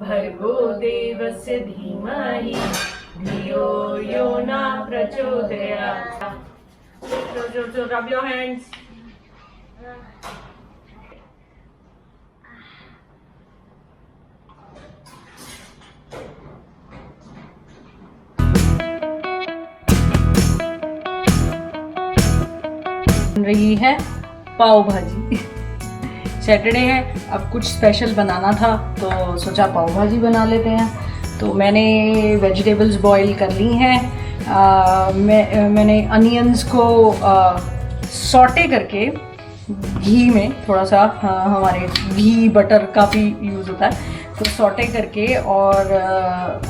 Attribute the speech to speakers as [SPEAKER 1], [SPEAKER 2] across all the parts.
[SPEAKER 1] भर्गो देवस्य धीमहि धियो यो न प्रचोदयात्। So rub your hands. बन रही है पाव भाजी। सैटरडे है, अब कुछ स्पेशल बनाना था तो सोचा पाव भाजी बना लेते हैं। तो मैंने वेजिटेबल्स बॉईल कर ली हैं। मैंने अनियंस को सॉटे करके घी में थोड़ा सा, हमारे घी बटर काफ़ी यूज़ होता है, तो सॉटे करके और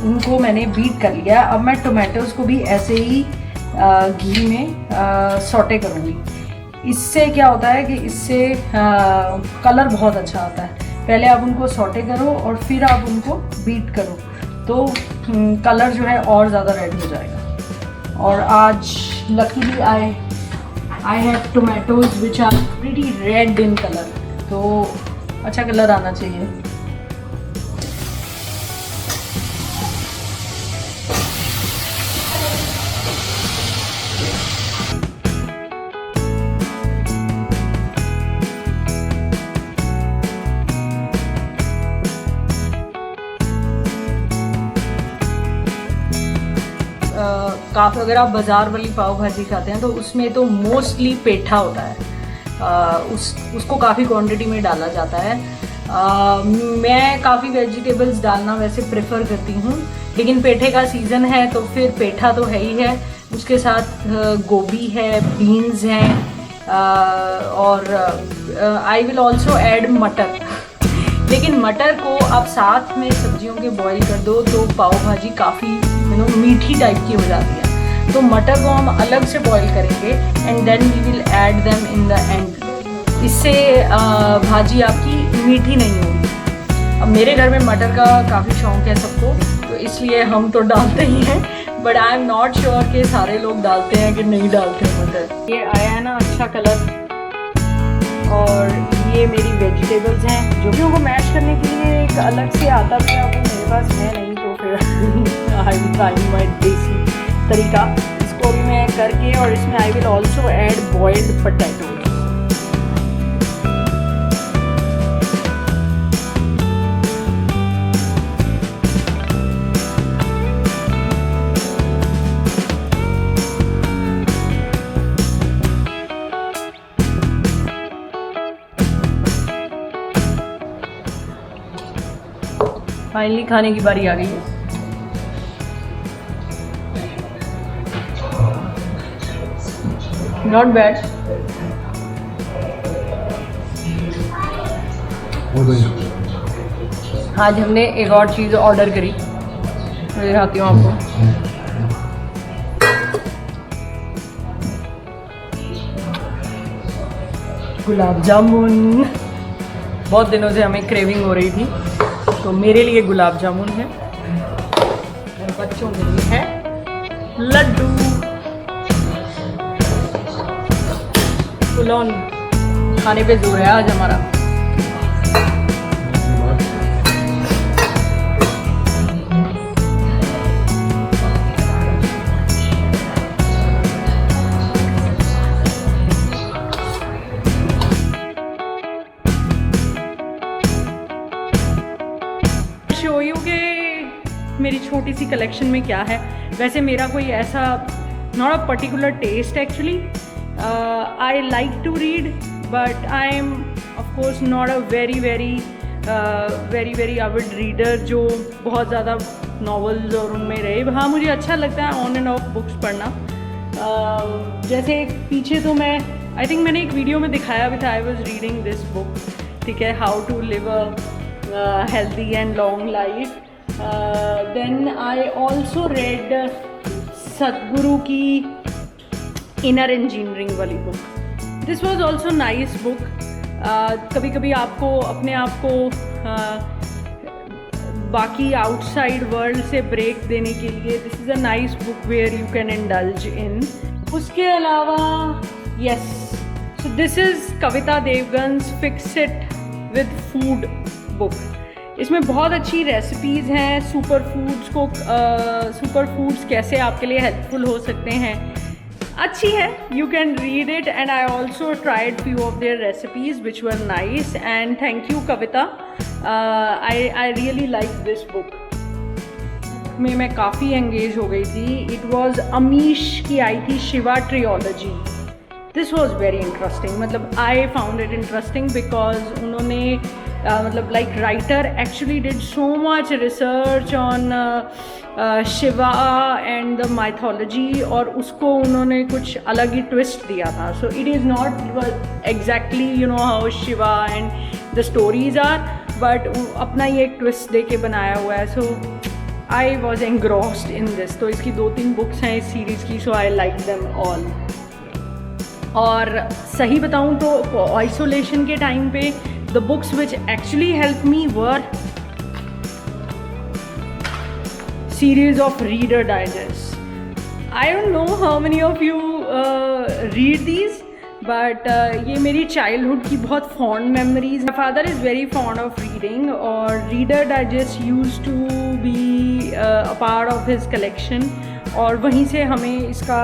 [SPEAKER 1] उनको मैंने बीट कर लिया। अब मैं टोमेटोज़ को भी ऐसे ही घी में सॉटे करूँगी। इससे क्या होता है कि इससे कलर बहुत अच्छा आता है। पहले आप उनको सॉटे करो और फिर आप उनको बीट करो तो कलर जो है और ज़्यादा रेड हो जाएगा। और आज luckily I have tomatoes which are pretty red in colour, तो अच्छा कलर आना चाहिए। काफ़ी अगर आप बाज़ार वाली पाव भाजी खाते हैं तो उसमें तो मोस्टली पेठा होता है। उसको काफ़ी क्वांटिटी में डाला जाता है। मैं काफ़ी वेजिटेबल्स डालना वैसे प्रेफर करती हूँ, लेकिन पेठे का सीज़न है तो फिर पेठा तो है ही है। उसके साथ गोभी है, बीन्स हैं, और आई विल ऑल्सो ऐड मटर। लेकिन मटर को आप साथ में सब्जियों के बॉईल कर दो तो पाव भाजी काफ़ी मीठी टाइप की हो जाती है। तो मटर को हम अलग से बॉईल करेंगे and then we will add them in the end. इससे भाजी आपकी मीठी नहीं होगी। अब मेरे घर में मटर का काफ़ी शौक है सबको, तो इसलिए हम तो डालते ही हैं, but I am not sure कि सारे लोग डालते हैं कि नहीं डालते हैं मटर। ये आया है ना अच्छा कलर, और ये मेरी वेजिटेबल्स हैं जो भी उनको मैश करने के लिए एक अलग से आता भी है, वो मेरे पास है नहीं, तो फिर आई विल ट्राई माय देसी तरीका। इसको अभी मैं करके, और इसमें I will also add boiled potatoes. Finally खाने की बारी आ गई है। Not bad. आज हमने एक और चीज़ ऑर्डर करी, मैं दिखाती हूँ आपको। गुलाब जामुन। बहुत दिनों से हमें क्रेविंग हो रही थी, तो मेरे लिए गुलाब जामुन है और बच्चों के लिए है लड्डू। फुल ऑन खाने पे जोर है आज हमारा। शो यू के मेरी छोटी सी कलेक्शन में क्या है। वैसे मेरा कोई ऐसा not a particular taste actually. I like to read, but I am of course not a very avid reader जो बहुत ज़्यादा नॉवेल्स और उनमें रहे। हाँ, मुझे अच्छा लगता है ऑन एंड ऑफ बुक्स पढ़ना। जैसे पीछे तो मैं आई थिंक मैंने एक वीडियो में दिखाया भी था, I was reading this book, ठीक है, how to live a healthy and long life. Then I also read Sadhguru की इनर इंजीनियरिंग वाली book. This was also nice book. कभी कभी आपको अपने आप को बाकी आउटसाइड वर्ल्ड से ब्रेक देने के लिए this is a nice book where you can indulge in. उसके अलावा yes, so this is Kavita Devgan's fix it with food book. इसमें बहुत अच्छी रेसिपीज़ हैं, सुपर फूड्स कैसे आपके लिए हेल्पफुल हो सकते हैं, अच्छी है. You can read it and I also tried few of their recipes which were nice. And thank you Kavita, I really like this book. में मैं काफ़ी एंगेज हो गई थी. इट वॉज अमीश की आई थी Shiva trilogy. This was very interesting. मतलब I found it interesting because उन्होंने मतलब like writer actually did so much research on Shiva and the mythology, और उसको उन्होंने कुछ अलग ही ट्विस्ट दिया था. So it is not exactly you know how Shiva and the stories are, but अपना ये एक ट्विस्ट दे के बनाया हुआ है. So I was engrossed in this. तो इसकी 2-3 बुक्स हैं इस सीरीज़ की. सो आई लाइक देम ऑल. और सही बताऊँ तो आइसोलेशन के टाइम पे the books which actually helped me were series of Reader Digest. I don't know how many of you read these, but ये मेरी childhood की बहुत fond memories. My father is very fond of reading, और Reader Digest used to be a part of his collection. और वहीं से हमें इसका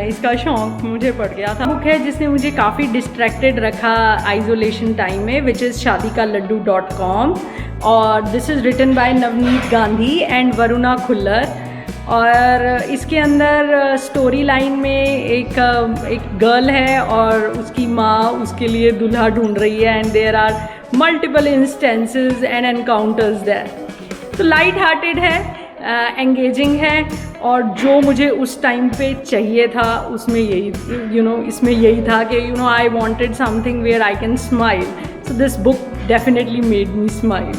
[SPEAKER 1] इसका शौक़ मुझे पड़ गया था. बुक है जिसने मुझे काफ़ी डिस्ट्रैक्टेड रखा आइसोलेशन टाइम में, विच इज़ shadikaladdu.com. और this is written by Navneet Gandhi and Varuna Khullar. और इसके अंदर स्टोरी लाइन में एक गर्ल है और उसकी माँ उसके लिए दूल्हा ढूंढ रही है, and there are multiple instances and encounters there. तो लाइट हार्टेड है, एंगेजिंग है, और जो मुझे उस टाइम पे चाहिए था उसमें यही इसमें यही था कि I wanted something where I can smile. So this book definitely made me smile.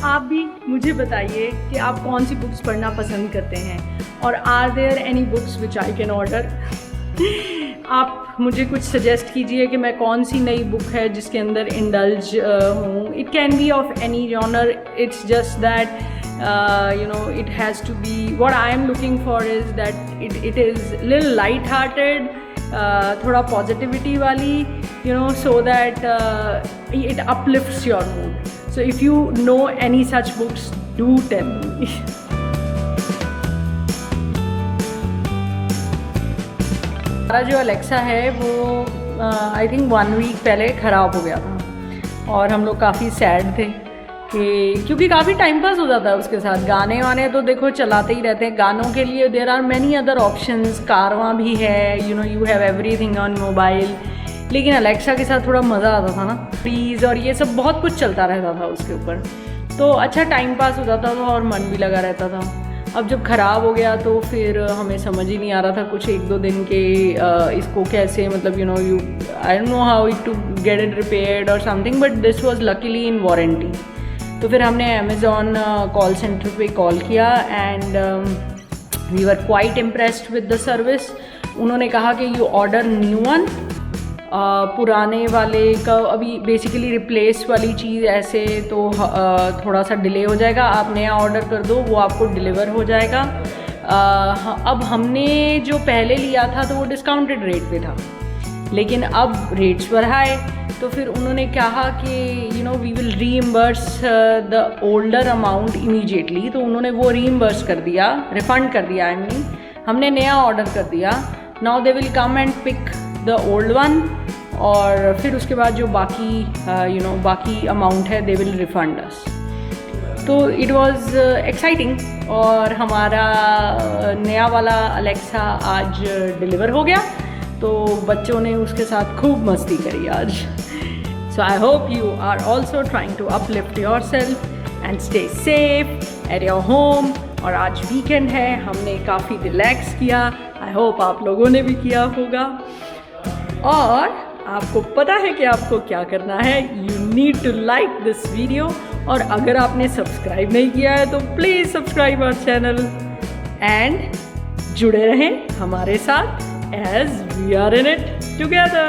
[SPEAKER 1] आप भी मुझे बताइए कि आप कौन सी बुक्स पढ़ना पसंद करते हैं, और are there any books which I can order. आप मुझे कुछ सजेस्ट कीजिए कि मैं कौन सी नई बुक है जिसके अंदर इंडल्ज हूँ. It can be of any genre. It's just that it has to be, what I am looking for is that it is little light hearted, thoda positivity wali, so that it uplifts your mood. So if you know any such books, do tell me. हमारा जो Alexa है वो I think 1 week पहले ख़राब हो गया था, और हम लोग काफ़ी सैड थे क्योंकि काफ़ी टाइम पास हो जाता है उसके साथ. गाने वाने तो देखो चलाते ही रहते हैं. गानों के लिए there are many other options. Carvaan भी है, you have everything on mobile. लेकिन अलेक्सा के साथ थोड़ा मज़ा आता था ना. प्लीज़ और ये सब बहुत कुछ चलता रहता था उसके ऊपर, तो अच्छा टाइम पास हो जाता था और मन भी लगा रहता था. अब जब ख़राब हो गया तो फिर हमें समझ ही नहीं आ रहा था कुछ 1-2 दिन के इसको कैसे, मतलब I don't know how it to get it repaired और something, but this was luckily in warranty. तो फिर हमने अमेज़ॉन कॉल सेंटर पे कॉल किया and we were quite impressed with the service. उन्होंने कहा कि यू ऑर्डर न्यू वन. पुराने वाले का अभी बेसिकली रिप्लेस वाली चीज़ ऐसे तो थोड़ा सा डिले हो जाएगा. आप नया ऑर्डर कर दो, वो आपको डिलीवर हो जाएगा. अब हमने जो पहले लिया था तो वो डिस्काउंटेड रेट पे था, लेकिन अब रेट्स बढ़ाए. तो फिर उन्होंने कहा कि we will reimburse the older amount immediately. तो उन्होंने वो रीइम्बर्स कर दिया, रिफ़ंड कर दिया. हमने नया ऑर्डर कर दिया. Now they will come and pick the old one, और फिर उसके बाद जो बाकी बाकी अमाउंट है दे विल रिफंड अस. तो इट वाज एक्साइटिंग, और हमारा नया वाला अलेक्सा आज डिलीवर हो गया. तो बच्चों ने उसके साथ खूब मस्ती करी आज. So I hope you are also trying to uplift your self and stay safe at your home. और आज वीकेंड है, हमने काफ़ी रिलैक्स किया. आई होप आप लोगों ने भी किया होगा. और आपको पता है कि आपको क्या करना है. You need to like this video, और अगर आपने सब्सक्राइब नहीं किया है तो please subscribe our channel and जुड़े रहें हमारे साथ as we are in it together.